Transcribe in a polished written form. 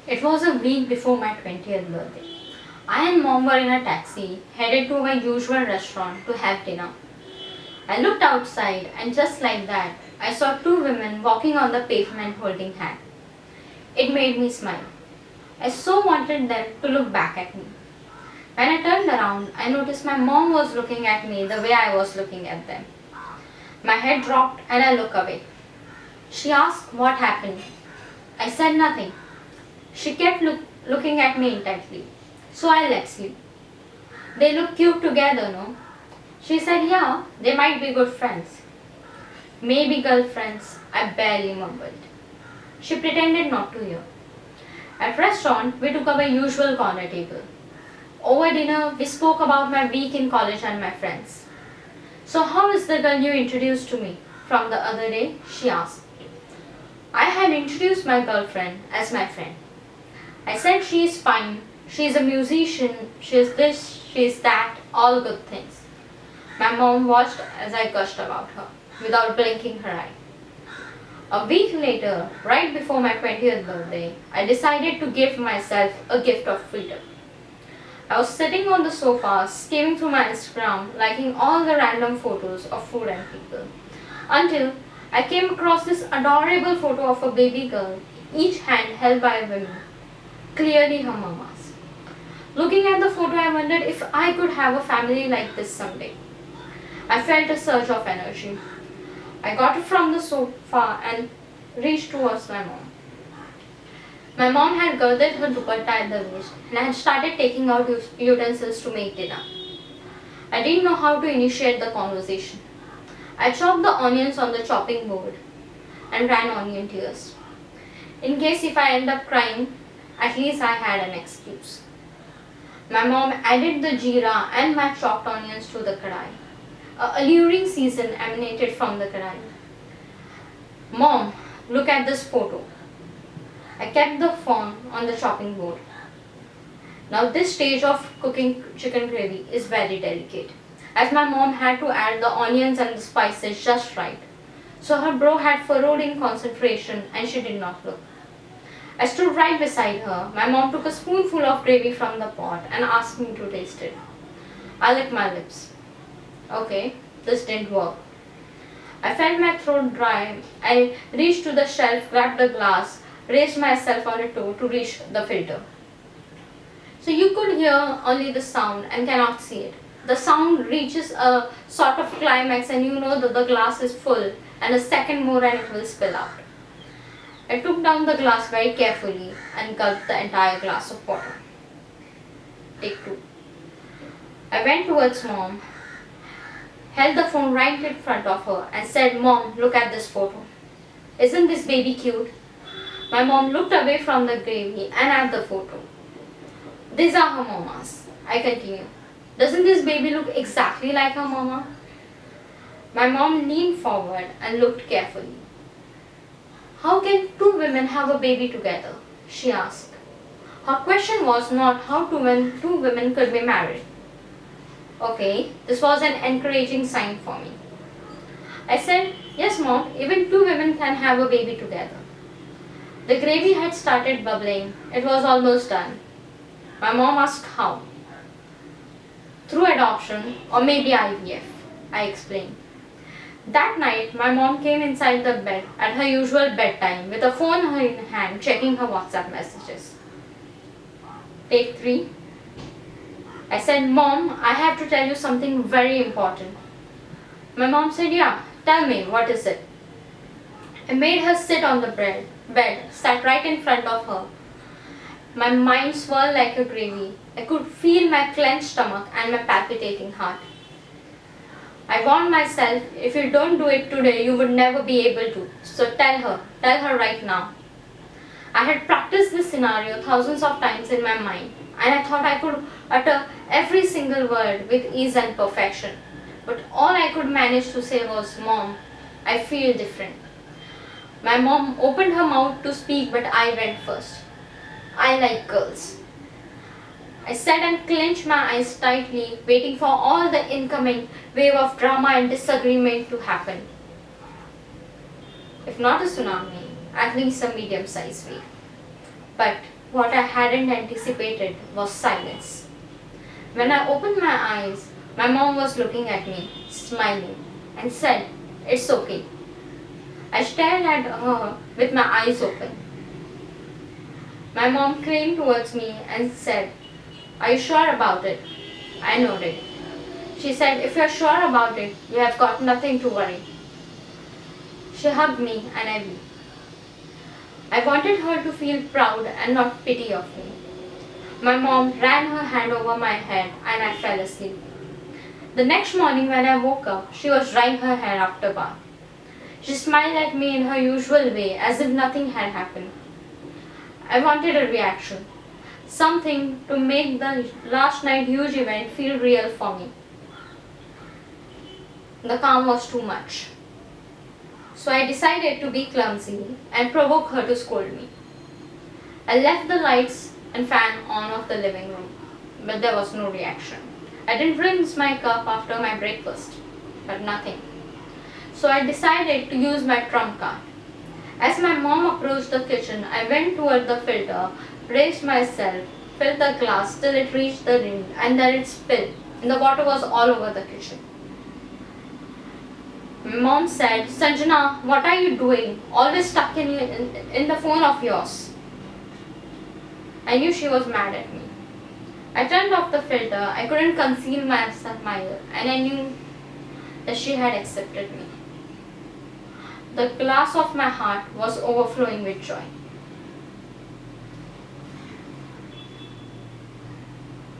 It was a week before my 20th birthday. I and mom were in a taxi, headed to our usual restaurant to have dinner. I looked outside, and just like that, I saw two women walking on the pavement holding hands. It made me smile. I so wanted them to look back at me. When I turned around, I noticed my mom was looking at me the way I was looking at them. My head dropped and I looked away. She asked what happened. I said nothing. She kept looking at me intently. So I let slip. They look cute together, no? She said, yeah, they might be good friends. Maybe girlfriends, I barely mumbled. She pretended not to hear. At restaurant, we took our usual corner table. Over dinner, we spoke about my week in college and my friends. So how is the girl you introduced to me from the other day? She asked. I had introduced my girlfriend as my friend. I said she is fine, she is a musician, she is this, she is that, all good things. My mom watched as I gushed about her, without blinking her eye. A week later, right before my 20th birthday, I decided to give myself a gift of freedom. I was sitting on the sofa, skimming through my Instagram, liking all the random photos of food and people, until I came across this adorable photo of a baby girl, each hand held by a woman, clearly her mama's. Looking at the photo, I wondered if I could have a family like this someday. I felt a surge of energy. I got up from the sofa and reached towards my mom. My mom had gathered her dupatta at the waist and had started taking out utensils to make dinner. I didn't know how to initiate the conversation. I chopped the onions on the chopping board and ran onion tears. In case if I end up crying, at least I had an excuse. My mom added the jeera and my chopped onions to the kadai. A alluring season emanated from the kadai. Mom, look at this photo. I kept the phone on the chopping board. Now this stage of cooking chicken gravy is very delicate, as my mom had to add the onions and the spices just right. So her brow had furrowed in concentration and she did not look. I stood right beside her. My mom took a spoonful of gravy from the pot and asked me to taste it. I licked my lips. Okay, this didn't work. I felt my throat dry. I reached to the shelf, grabbed a glass, raised myself on a toe to reach the filter. So you could hear only the sound and cannot see it. The sound reaches a sort of climax and you know that the glass is full, and a second more and it will spill out. I took down the glass very carefully and gulped the entire glass of water. Take two. I went towards mom, held the phone right in front of her and said, Mom, look at this photo. Isn't this baby cute? My mom looked away from the gravy and at the photo. These are her mamas. I continued. Doesn't this baby look exactly like her mama? My mom leaned forward and looked carefully. How can two women have a baby together? She asked. Her question was not how two women could be married. Okay, this was an encouraging sign for me. I said, yes mom, even two women can have a baby together. The gravy had started bubbling. It was almost done. My mom asked how. Through adoption or maybe IVF, I explained. That night, my mom came inside the bed at her usual bedtime with a phone in hand checking her WhatsApp messages. Take three. I said, Mom, I have to tell you something very important. My mom said, yeah, tell me, what is it? I made her sit on the bed, sat right in front of her. My mind swirled like a gravy. I could feel my clenched stomach and my palpitating heart. I warned myself, if you don't do it today, you would never be able to. So tell her right now. I had practiced this scenario thousands of times in my mind, and I thought I could utter every single word with ease and perfection. But all I could manage to say was, Mom, I feel different. My mom opened her mouth to speak, but I went first. I like girls. I sat and clenched my eyes tightly, waiting for all the incoming wave of drama and disagreement to happen. If not a tsunami, at least a medium-sized wave. But What I hadn't anticipated was silence. When I opened my eyes, my mom was looking at me, smiling, and said, "It's okay." I stared at her with my eyes open. My mom came towards me and said, "Are you sure about it?" I nodded. She said, "If you're sure about it, you have got nothing to worry." She hugged me and I wept. I wanted her to feel proud and not pity of me. My mom ran her hand over my head and I fell asleep. The next morning when I woke up, she was drying her hair after bath. She smiled at me in her usual way as if nothing had happened. I wanted a reaction, something to make the last night huge event feel real for me. The calm was too much. So I decided to be clumsy and provoke her to scold me. I left the lights and fan on of the living room, but there was no reaction. I didn't rinse my cup after my breakfast, but nothing. So I decided to use my trump card. As my mom approached the kitchen, I went toward the filter, raised myself, filled the glass till it reached the rim, and then it spilled, and the water was all over the kitchen. My mom said, "Sanjana, what are you doing? Always stuck in the phone of yours." I knew she was mad at me. I turned off the filter. I couldn't conceal my smile, and I knew that she had accepted me. The glass of my heart was overflowing with joy.